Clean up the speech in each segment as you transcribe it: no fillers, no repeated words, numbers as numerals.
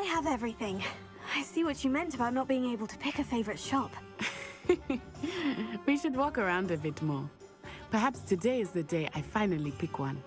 have everything. I see what you meant about not being able to pick a favorite shop. We should walk around a bit more. Perhaps today is the day I finally pick one.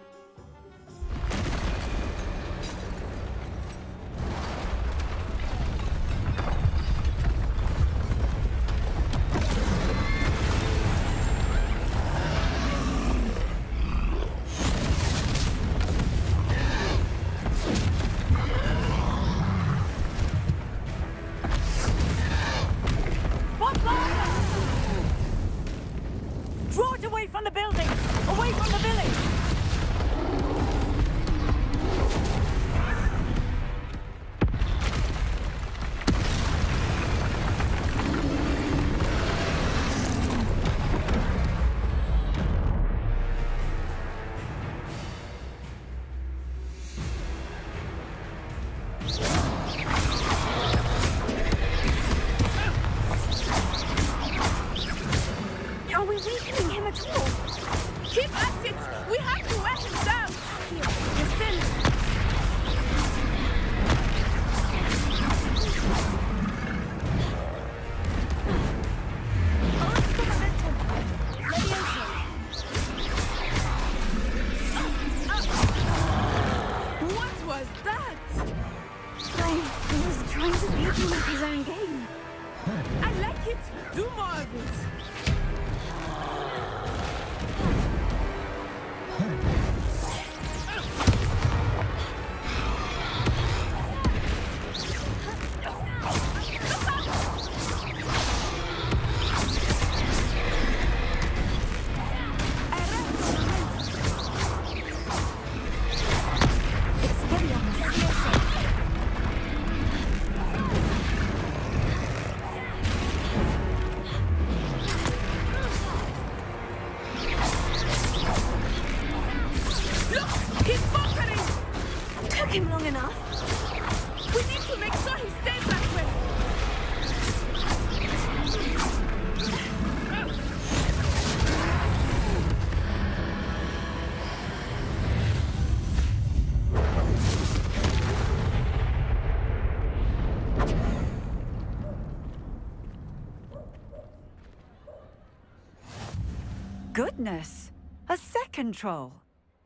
Goodness! A second troll!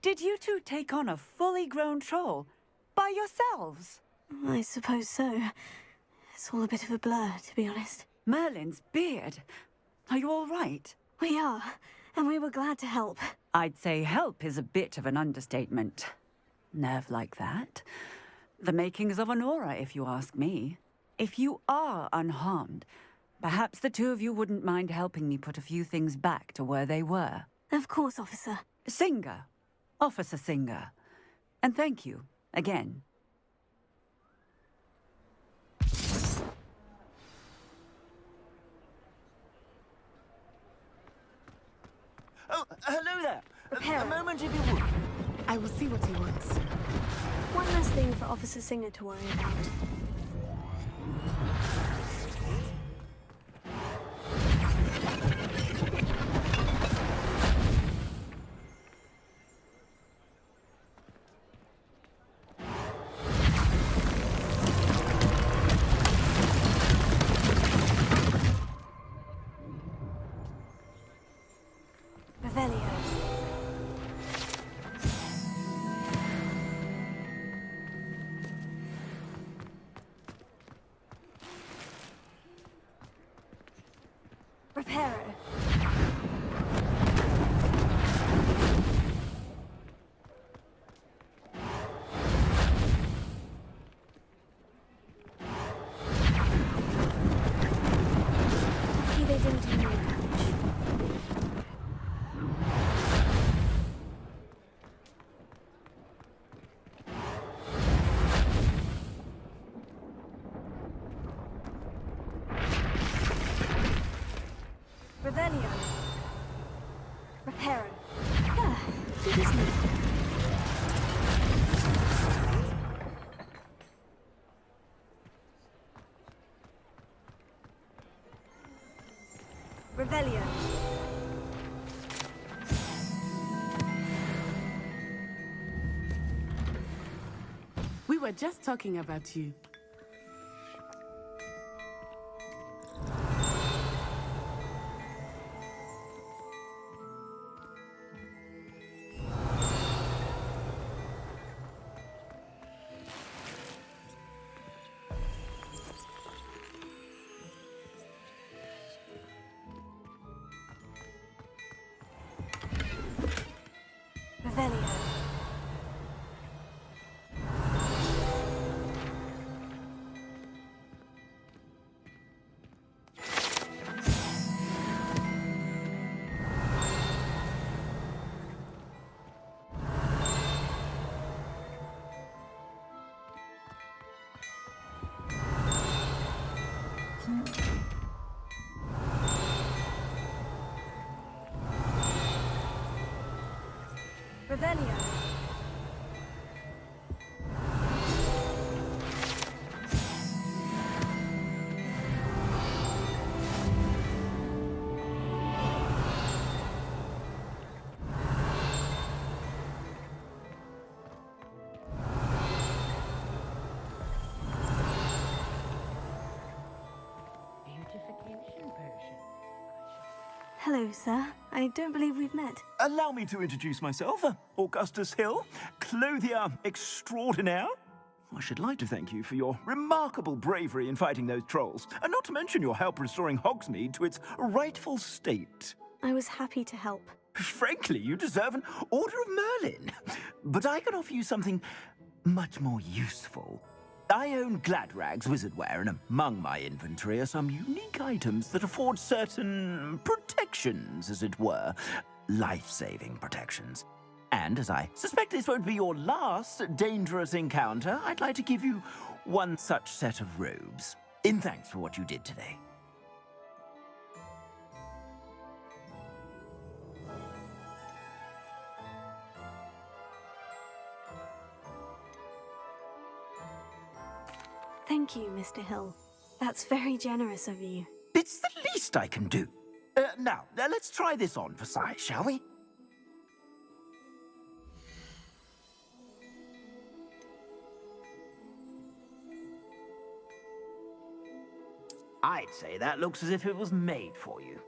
Did you two take on a fully grown troll? By yourselves? I suppose so. It's all a bit of a blur, to be honest. Merlin's beard! Are you all right? We are, and we were glad to help. I'd say help is a bit of an understatement. Nerve like that. The makings of an aura, if you ask me. If you are unharmed, perhaps the two of you wouldn't mind helping me put a few things back to where they were. Of course, officer. Singer. Officer Singer. And thank you, again. Oh, hello there. A moment if you would. I will see what he wants. One less thing for Officer Singer to worry about. Revelio. Reparo. Yeah, it is me. Revelio. We were just talking about you. Revelio. Hello, sir. I don't believe we've met. Allow me to introduce myself. Augustus Hill, clothier extraordinaire. I should like to thank you for your remarkable bravery in fighting those trolls, and not to mention your help restoring Hogsmeade to its rightful state. I was happy to help. Frankly, you deserve an Order of Merlin. But I can offer you something much more useful. I own Gladrag's wizardware, and among my inventory are some unique items that afford certain protections, as it were. Life-saving protections. And as I suspect this won't be your last dangerous encounter, I'd like to give you one such set of robes, in thanks for what you did today. Thank you, Mr. Hill. That's very generous of you. It's the least I can do. Now, let's try this on for size, shall we? I'd say that looks as if it was made for you.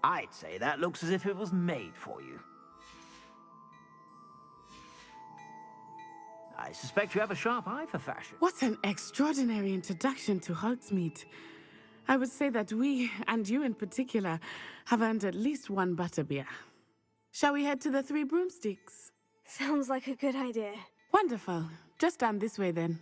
I'd say that looks as if it was made for you. I suspect you have a sharp eye for fashion. What an extraordinary introduction to Hogsmeade. I would say that we, and you in particular, have earned at least one butterbeer. Shall we head to the Three Broomsticks? Sounds like a good idea. Wonderful. Just down this way then.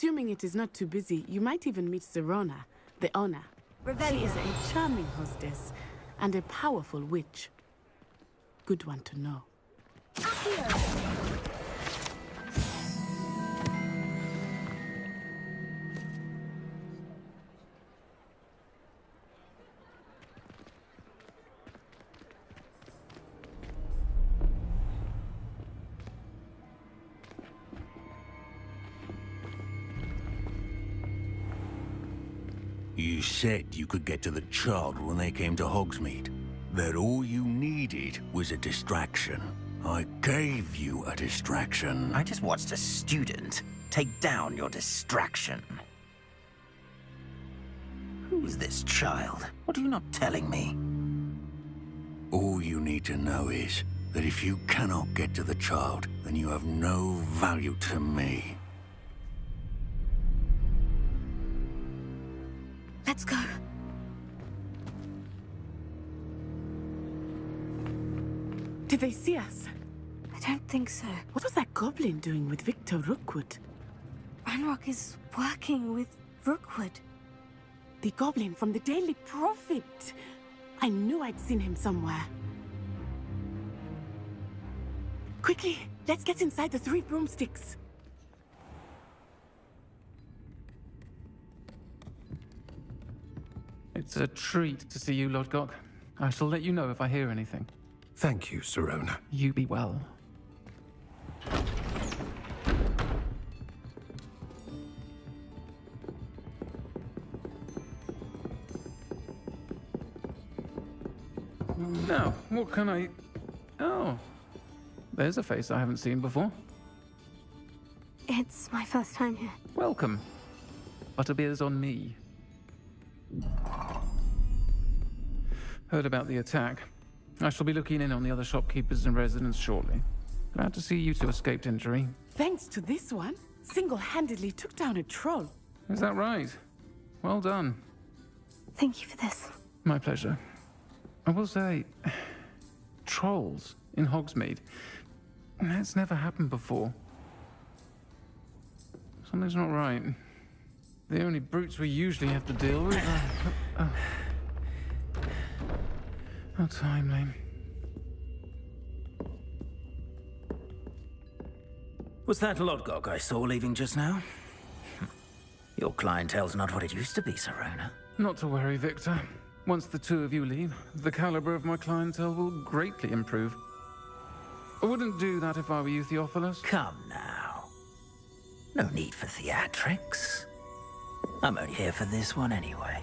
Assuming it is not too busy, you might even meet Sirona, the owner. She is a charming hostess and a powerful witch. Good one to know. You said you could get to the child when they came to Hogsmeade. That all you needed was a distraction. I gave you a distraction. I just watched a student take down your distraction. Who's this child? What are you not telling me? All you need to know is that if you cannot get to the child, then you have no value to me. Let's go. Did they see us? I don't think so. What was that goblin doing with Victor Rookwood? Ranrock is working with Rookwood. The goblin from the Daily Prophet. I knew I'd seen him somewhere. Quickly, let's get inside the 3 broomsticks. It's a treat to see you, Lodgok. I shall let you know if I hear anything. Thank you, Sirona. You be well. Now, what can I... Oh, there's a face I haven't seen before. It's my first time here. Welcome. Butterbeer's on me. Heard about the attack. I shall be looking in on the other shopkeepers and residents shortly. Glad to see you two escaped injury. Thanks to this one, single-handedly took down a troll. Is that right? Well done. Thank you for this. My pleasure. I will say, trolls in Hogsmeade. That's never happened before. Something's not right. The only brutes we usually have to deal with are... How timely. Was that Lodgok I saw leaving just now? Your clientele's not what it used to be, Sirona. Not to worry, Victor. Once the two of you leave, the caliber of my clientele will greatly improve. I wouldn't do that if I were you, Theophilus. Come now. No need for theatrics. I'm only here for this one anyway.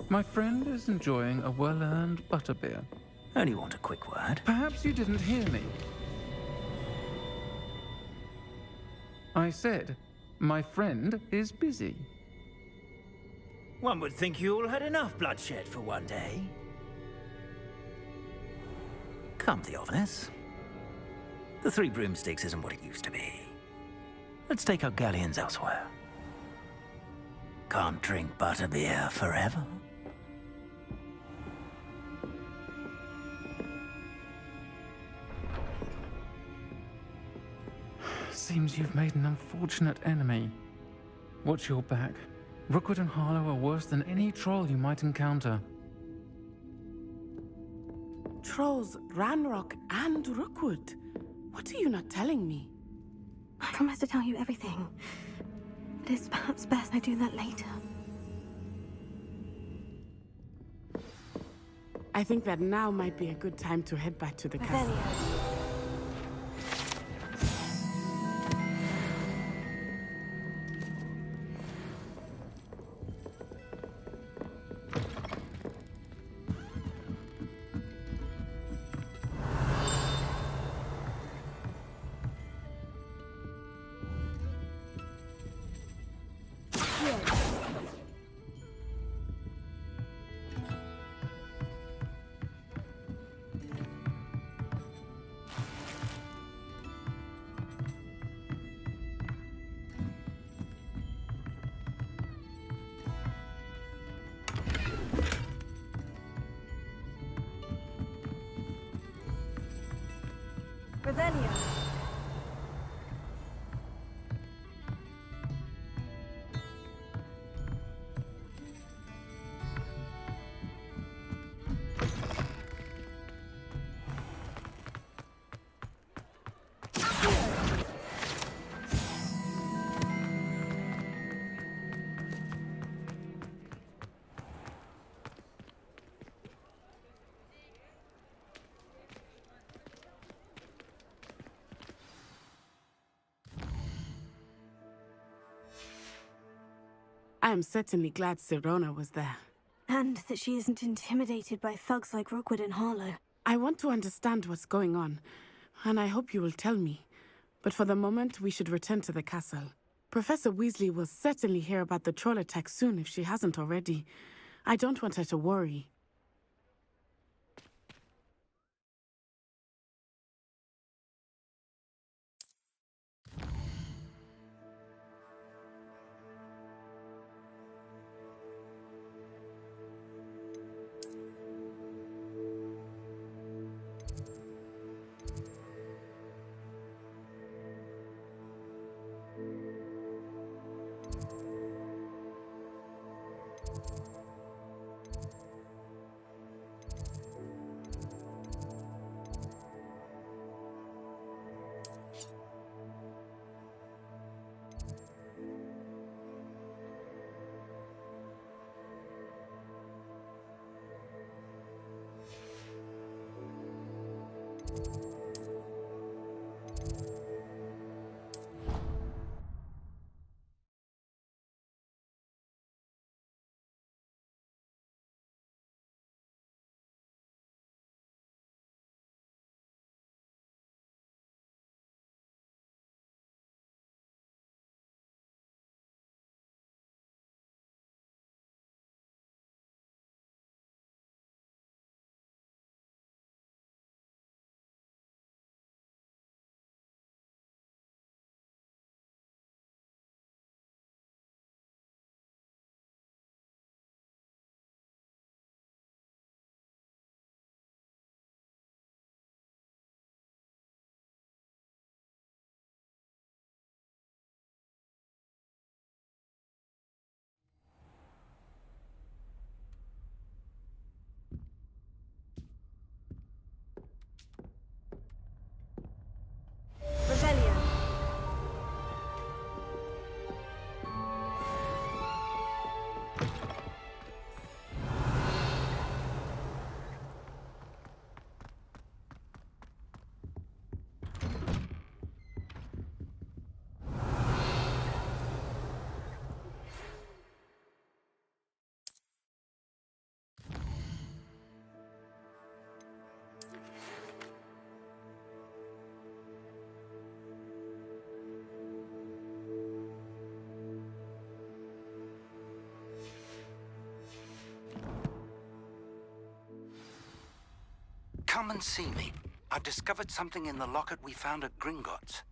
My friend is enjoying a well-earned butterbeer. Only want a quick word. Perhaps you didn't hear me. I said, my friend is busy. One would think you all had enough bloodshed for one day. Come, Theophilus. The 3 broomsticks isn't what it used to be. Let's take our galleons elsewhere. Can't drink butterbeer forever. Seems you've made an unfortunate enemy. Watch your back. Rookwood and Harlow are worse than any troll you might encounter. Trolls, Ranrock, and Rookwood. What are you not telling me? I promise to tell you everything. But it's perhaps best I do that later. I think that now might be a good time to head back to the castle. I am certainly glad Sirona was there. And that she isn't intimidated by thugs like Rookwood and Harlow. I want to understand what's going on, and I hope you will tell me. But for the moment, we should return to the castle. Professor Weasley will certainly hear about the troll attack soon if she hasn't already. I don't want her to worry. Revelio. Come and see me. I've discovered something in the locket we found at Gringotts.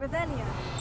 Revelio.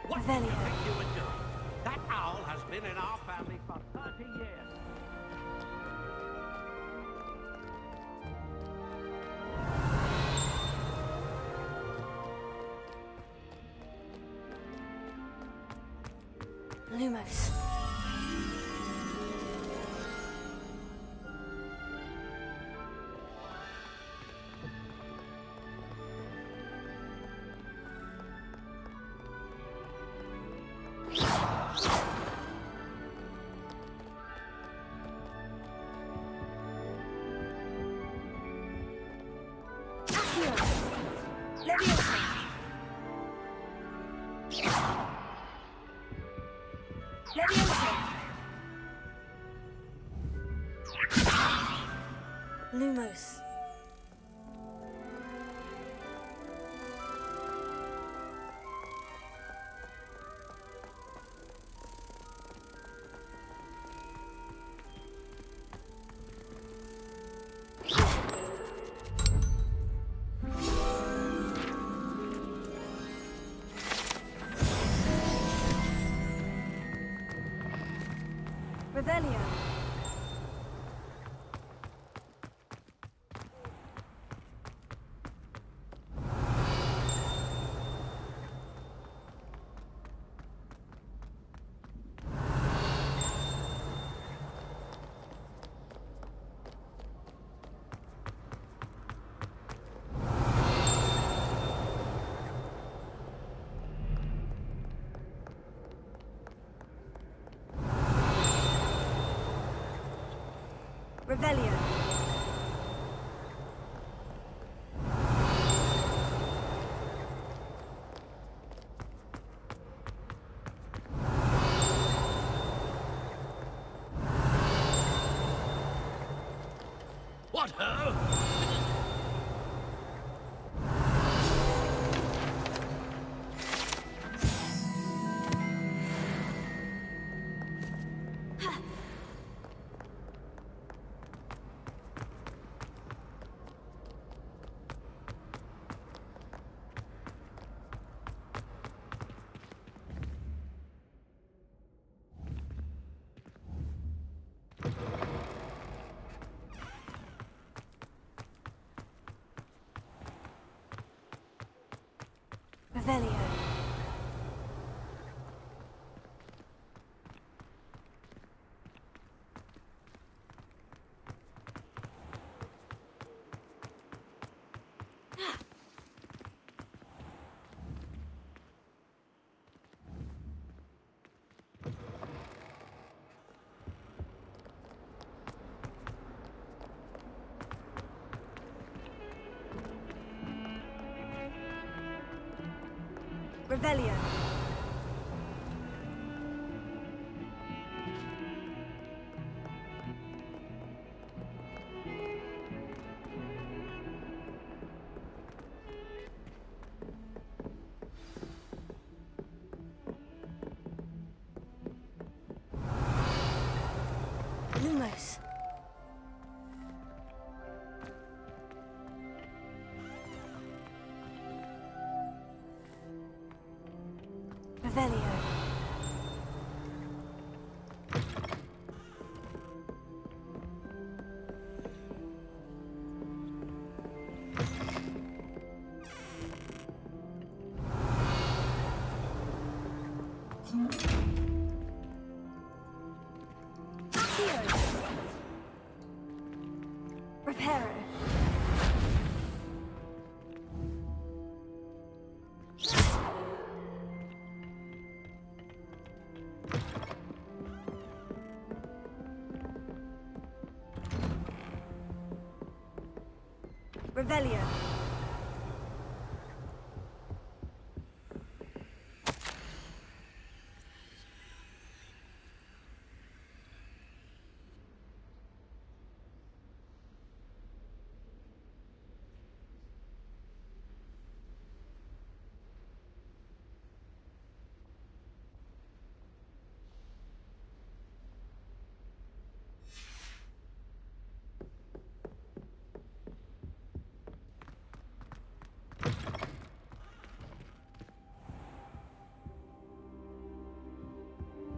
What do you think you were doing? That owl has been in our family for 30 years. Lumos. Lumos. Revelio. Revelio. What ho? Revelio. Revelio. Lumos. Revelio. Reparo. Revelio.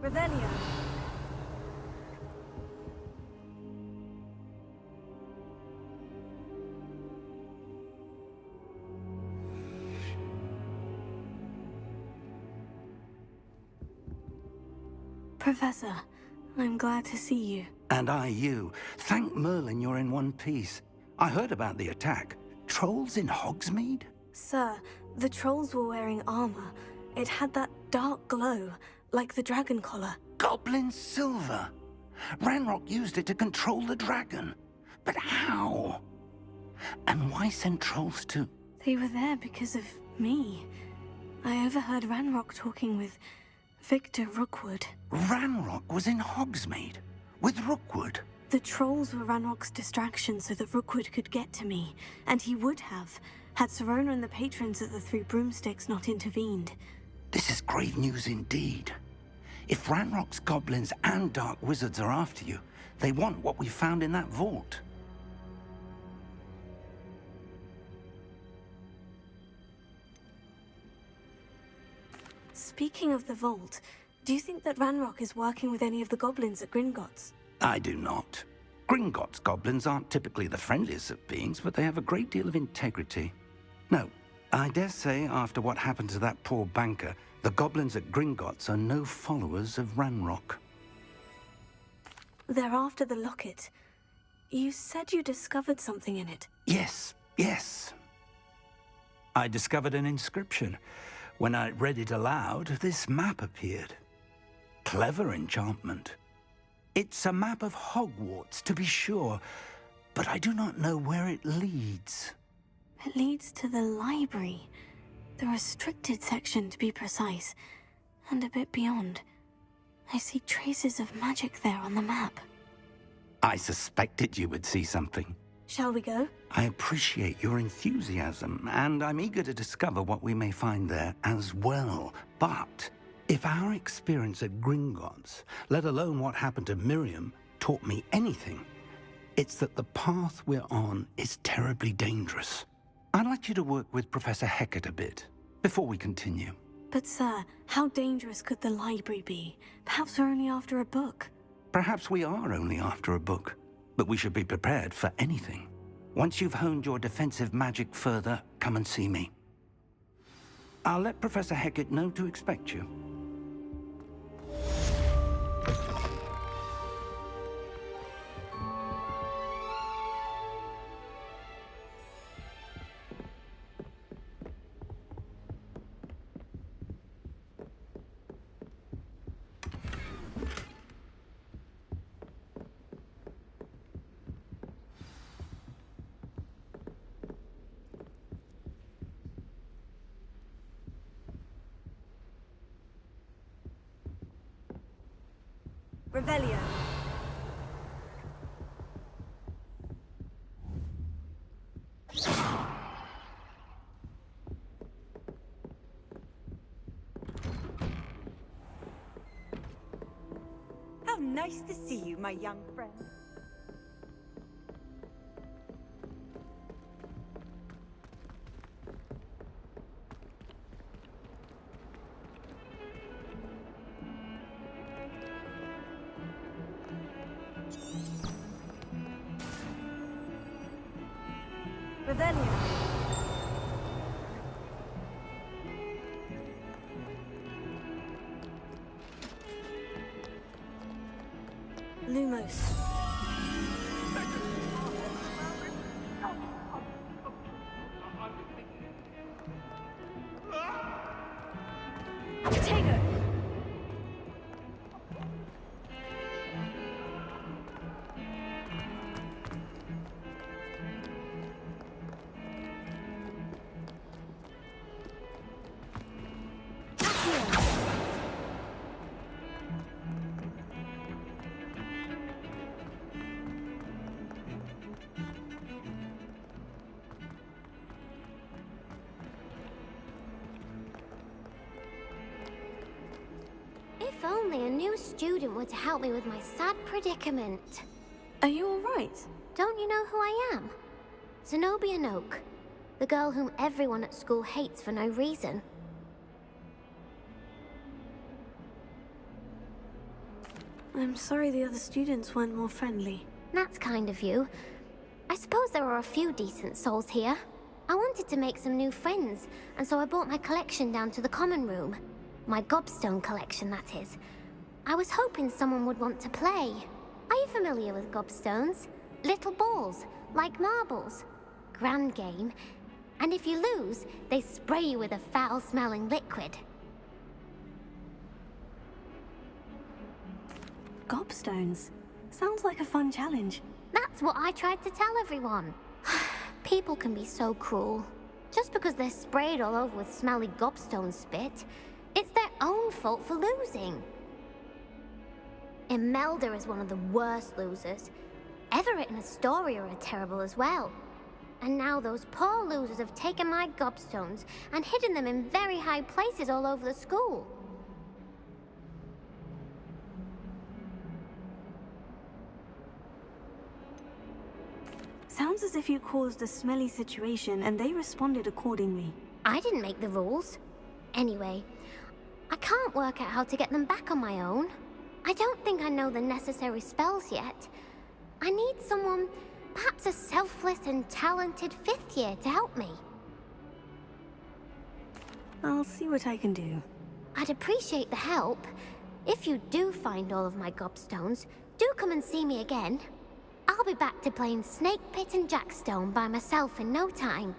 Revelio. Professor, I'm glad to see you. And I you. Thank Merlin you're in one piece. I heard about the attack. Trolls in Hogsmeade? Sir, the trolls were wearing armor. It had that dark glow, like the dragon collar. Goblin silver. Ranrock used it to control the dragon. But how? And why send trolls to... They were there because of me. I overheard Ranrock talking with Victor Rookwood. Ranrock was in Hogsmeade with Rookwood. The trolls were Ranrock's distraction so that Rookwood could get to me, and he would have, had Serona and the patrons at the Three Broomsticks not intervened. This is grave news indeed. If Ranrock's goblins and dark wizards are after you, they want what we found in that vault. Speaking of the vault, do you think that Ranrock is working with any of the goblins at Gringotts? I do not. Gringotts goblins aren't typically the friendliest of beings, but they have a great deal of integrity. No, I dare say after what happened to that poor banker, the goblins at Gringotts are no followers of Ranrock. They're after the locket. You said you discovered something in it. Yes. I discovered an inscription. When I read it aloud, this map appeared. Clever enchantment. It's a map of Hogwarts, to be sure, but I do not know where it leads. It leads to the library. The restricted section, to be precise. And a bit beyond. I see traces of magic there on the map. I suspected you would see something. Shall we go? I appreciate your enthusiasm, and I'm eager to discover what we may find there as well. But if our experience at Gringotts, let alone what happened to Miriam, taught me anything, it's that the path we're on is terribly dangerous. I'd like you to work with Professor Hecat a bit before we continue. But sir, how dangerous could the library be? Perhaps we're only after a book. Perhaps we are only after a book, but we should be prepared for anything. Once you've honed your defensive magic further, come and see me. I'll let Professor Hecat know to expect you. Revelio. How nice to see you, my young friend. Revelio. Lumos. Potato. If only a new student were to help me with my sad predicament. Are you all right? Don't you know who I am? Zenobia Noak, the girl whom everyone at school hates for no reason. I'm sorry the other students weren't more friendly. That's kind of you. I suppose there are a few decent souls here. I wanted to make some new friends, and so I brought my collection down to the common room. My gobstone collection, that is. I was hoping someone would want to play. Are you familiar with gobstones? Little balls, like marbles. Grand game. And if you lose, they spray you with a foul-smelling liquid. Gobstones. Sounds like a fun challenge. That's what I tried to tell everyone. People can be so cruel. Just because they're sprayed all over with smelly gobstone spit, it's their own fault for losing. Imelda is one of the worst losers. Everett and Astoria are terrible as well. And now those poor losers have taken my gobstones and hidden them in very high places all over the school. Sounds as if you caused a smelly situation and they responded accordingly. I didn't make the rules. Anyway, I can't work out how to get them back on my own. I don't think I know the necessary spells yet. I need someone, perhaps a selfless and talented 5th year to help me. I'll see what I can do. I'd appreciate the help. If you do find all of my gobstones, do come and see me again. I'll be back to playing Snake Pit and Jackstone by myself in no time.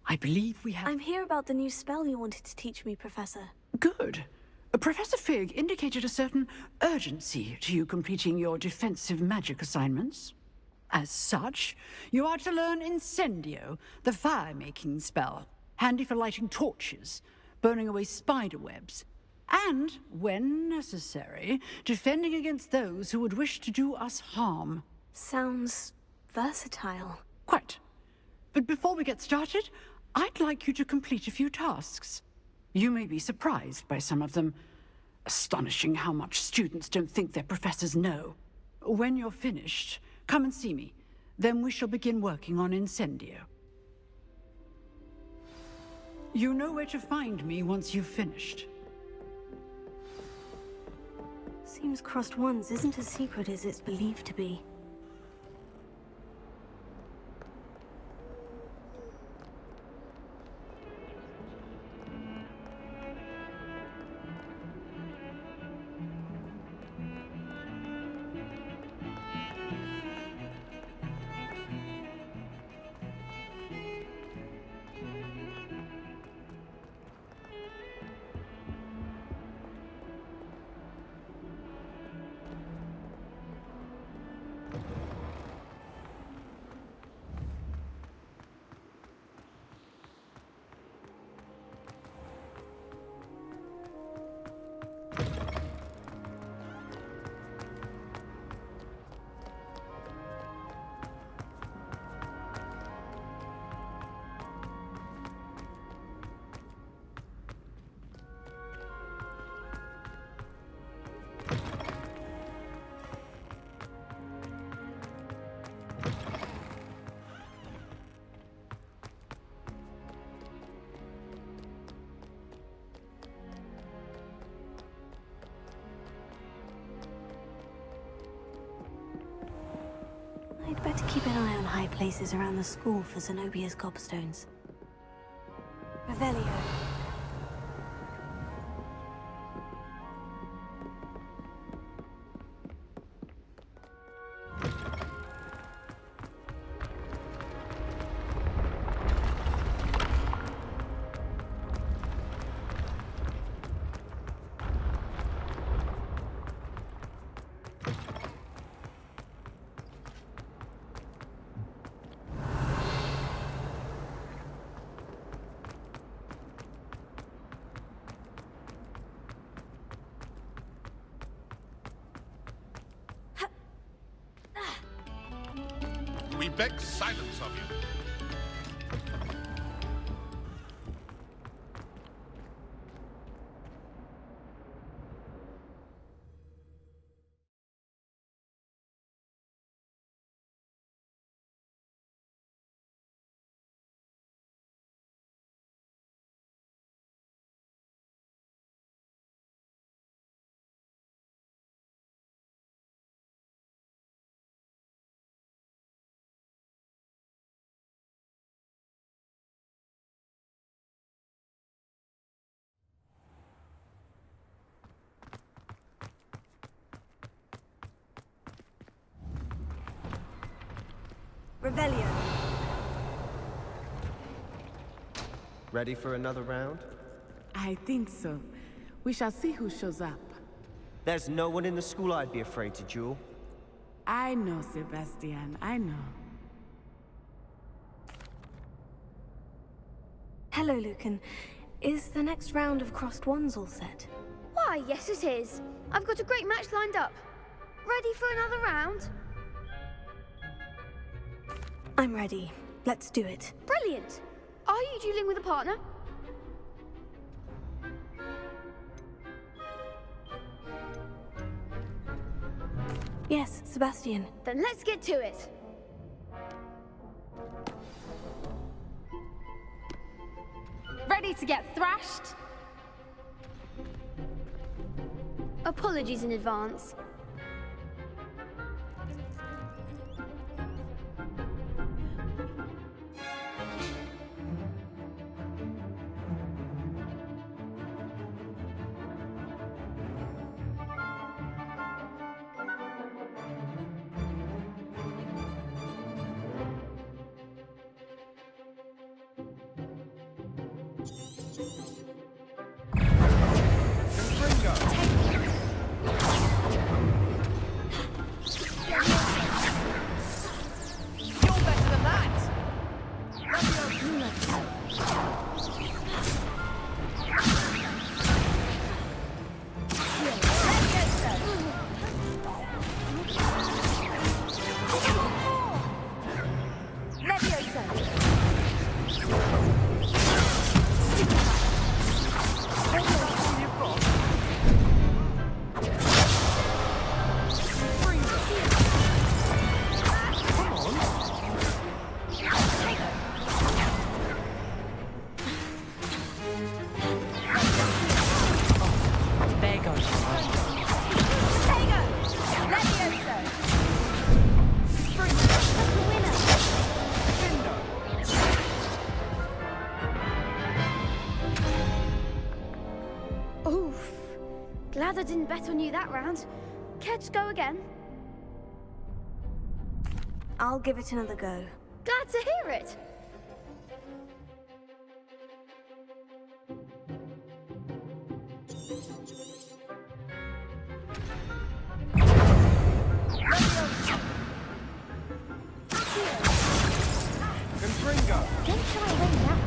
I believe we have... I'm here about the new spell you wanted to teach me, Professor. Good. Professor Fig indicated a certain urgency to you completing your defensive magic assignments. As such, you are to learn Incendio, the fire-making spell, handy for lighting torches, burning away spider webs, and, when necessary, defending against those who would wish to do us harm. Sounds versatile. Quite. But before we get started, I'd like you to complete a few tasks. You may be surprised by some of them. Astonishing how much students don't think their professors know. When you're finished, come and see me. Then we shall begin working on Incendio. You know where to find me once you've finished. Seems crossed ones isn't as secret as it's believed to be. I'd better keep an eye on high places around the school for Zenobia's gobstones. Revelio. We beg silence of you. Revelio. Ready for another round? I think so. We shall see who shows up. There's no one in the school I'd be afraid to duel. I know, Sebastian, I know. Hello, Lucan. Is the next round of Crossed Wands all set? Why, yes it is. I've got a great match lined up. Ready for another round? I'm ready. Let's do it. Brilliant. Are you dueling with a partner? Yes, Sebastian. Then let's get to it. Ready to get thrashed? Apologies in advance. Glad I didn't bet on you that round. Care to go again? I'll give it another go. Glad to hear it. Don't shy away now.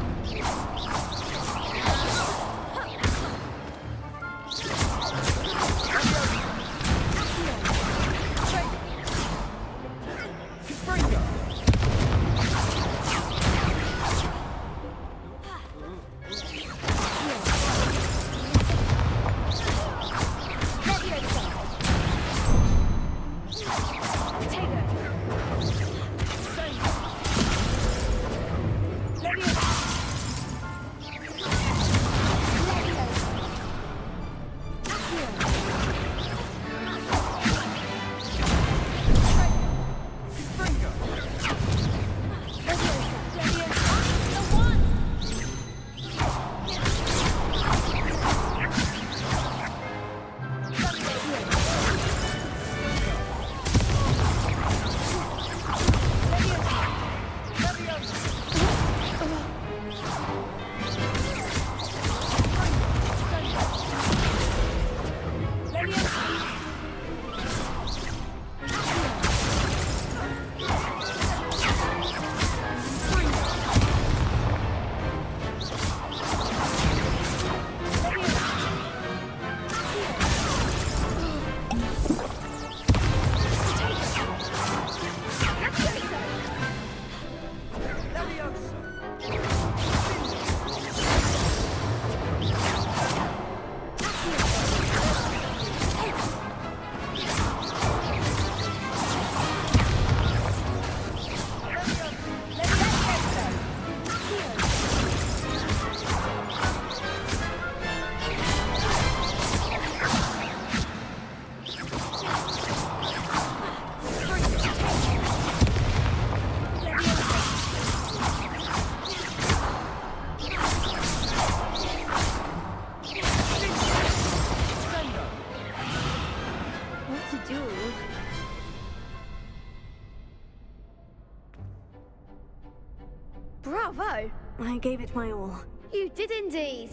Bravo! I gave it my all. You did indeed.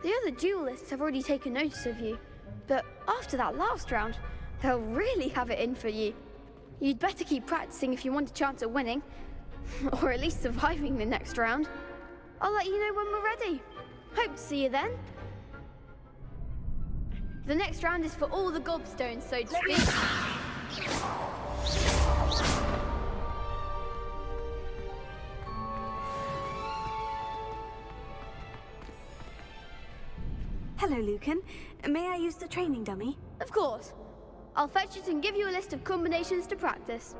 The other duelists have already taken notice of you, but after that last round, they'll really have it in for you. You'd better keep practicing if you want a chance at winning, or at least surviving the next round. I'll let you know when we're ready. Hope to see you then. The next round is for all the gobstones, so to speak. Hello, Lucan. May I use the training dummy? Of course. I'll fetch it and give you a list of combinations to practice.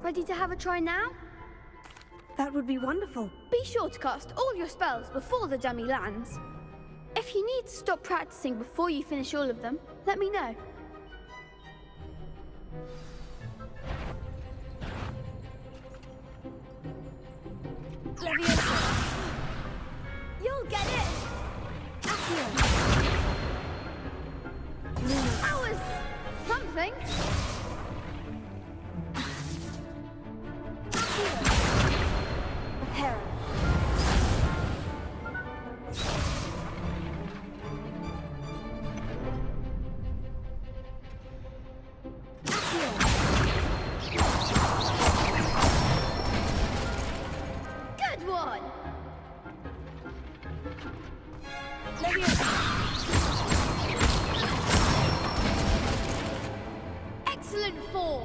Ready to have a try now? That would be wonderful. Be sure to cast all your spells before the dummy lands. If you need to stop practicing before you finish all of them, let me know. Leviosa. You'll get it! That was something. Hera. Good one. Excellent form.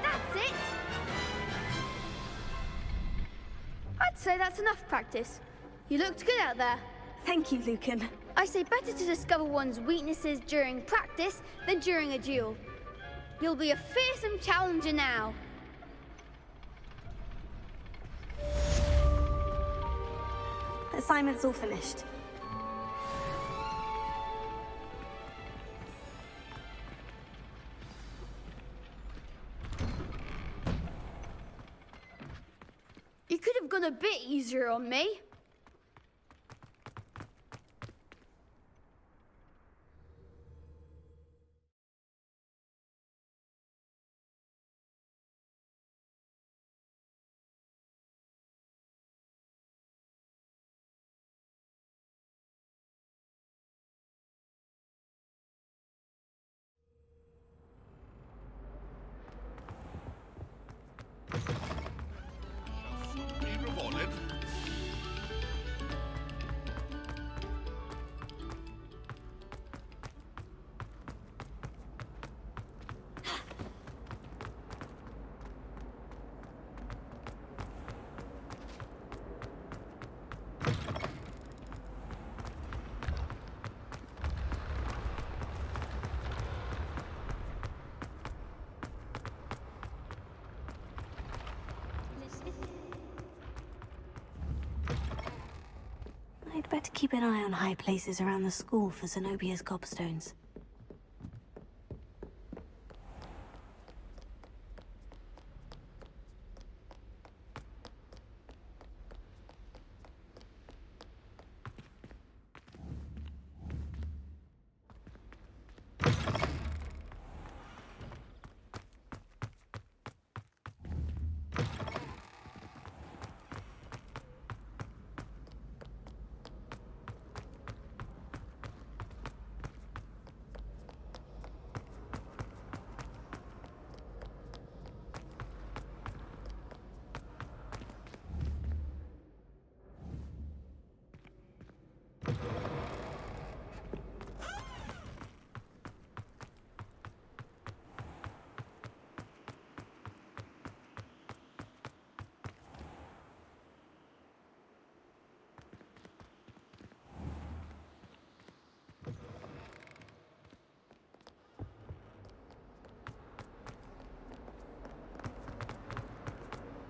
That's it. I'd say that's enough practice. You looked good out there. Thank you, Lucan. I say better to discover one's weaknesses during practice than during a duel. You'll be a fearsome challenger now. Assignment's all finished. You could have gone a bit easier on me. Be rewarded. I'd better keep an eye on high places around the school for Zenobia's gobstones.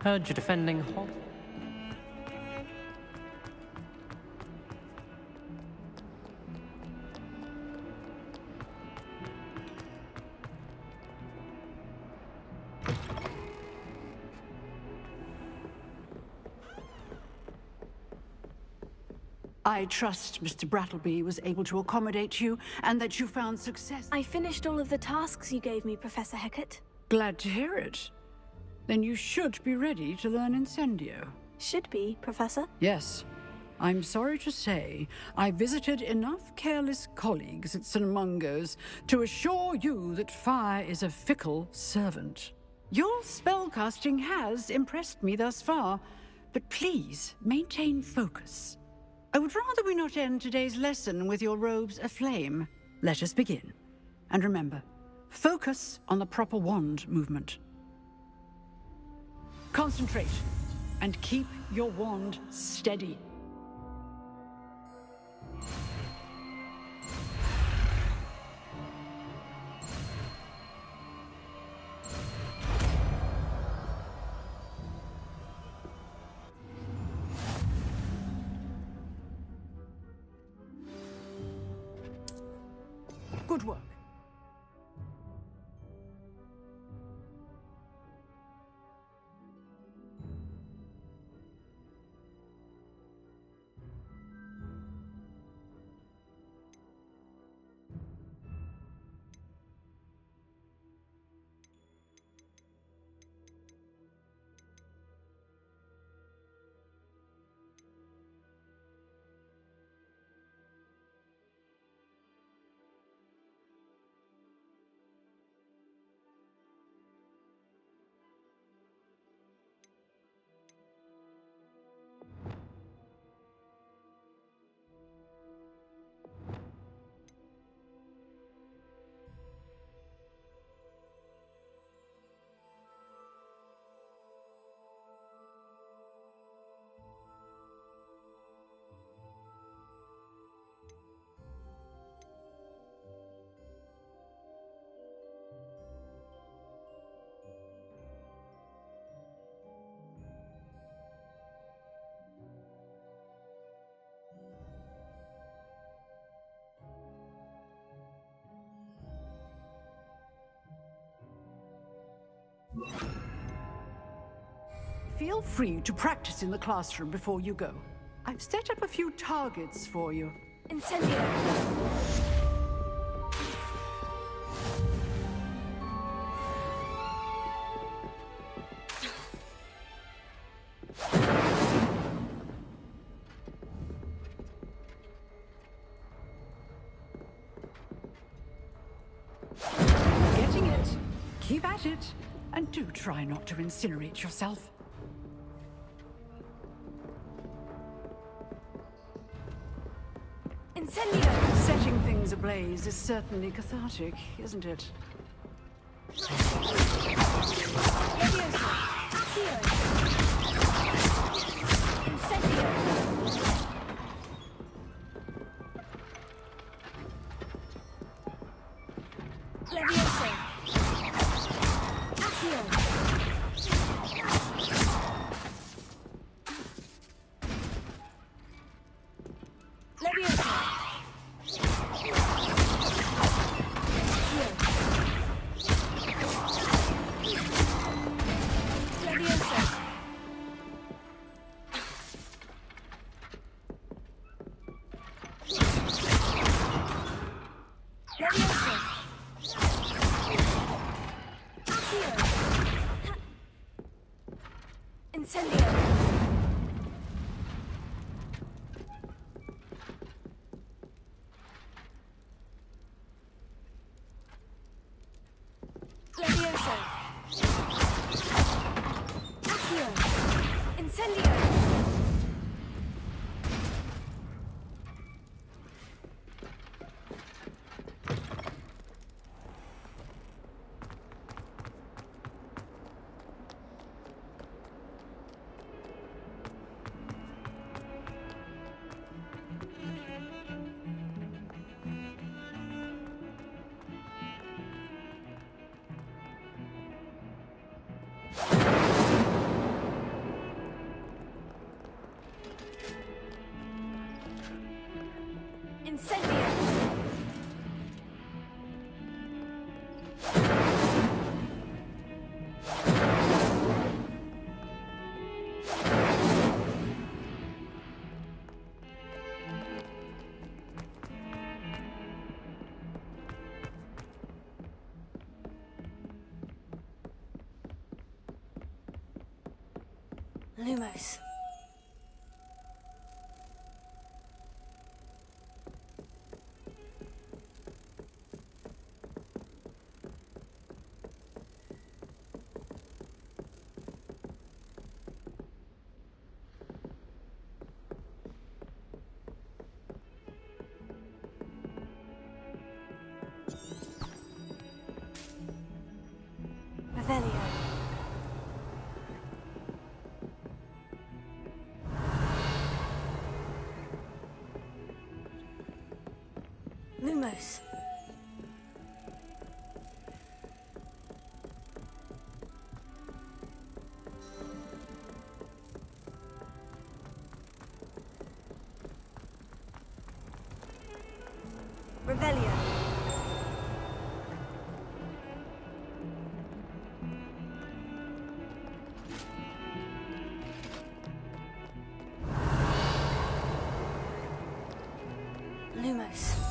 Heard you're defending Hog. I trust Mr. Brattleby was able to accommodate you and that you found success. I finished all of the tasks you gave me, Professor Hecat. Glad to hear it. Then you should be ready to learn Incendio. Should be, Professor. Yes. I'm sorry to say, I visited enough careless colleagues at St. Mungo's to assure you that fire is a fickle servant. Your spellcasting has impressed me thus far, but please maintain focus. I would rather we not end today's lesson with your robes aflame. Let us begin. And remember, focus on the proper wand movement. Concentrate, and keep your wand steady. Good work. Feel free to practice in the classroom before you go. I've set up a few targets for you. Incendio. Getting it. Keep at it. And do try not to incinerate yourself. Incendio! Setting things ablaze is certainly cathartic, isn't it? Lumos. Revelio. Lumos. Revelio. Lumos.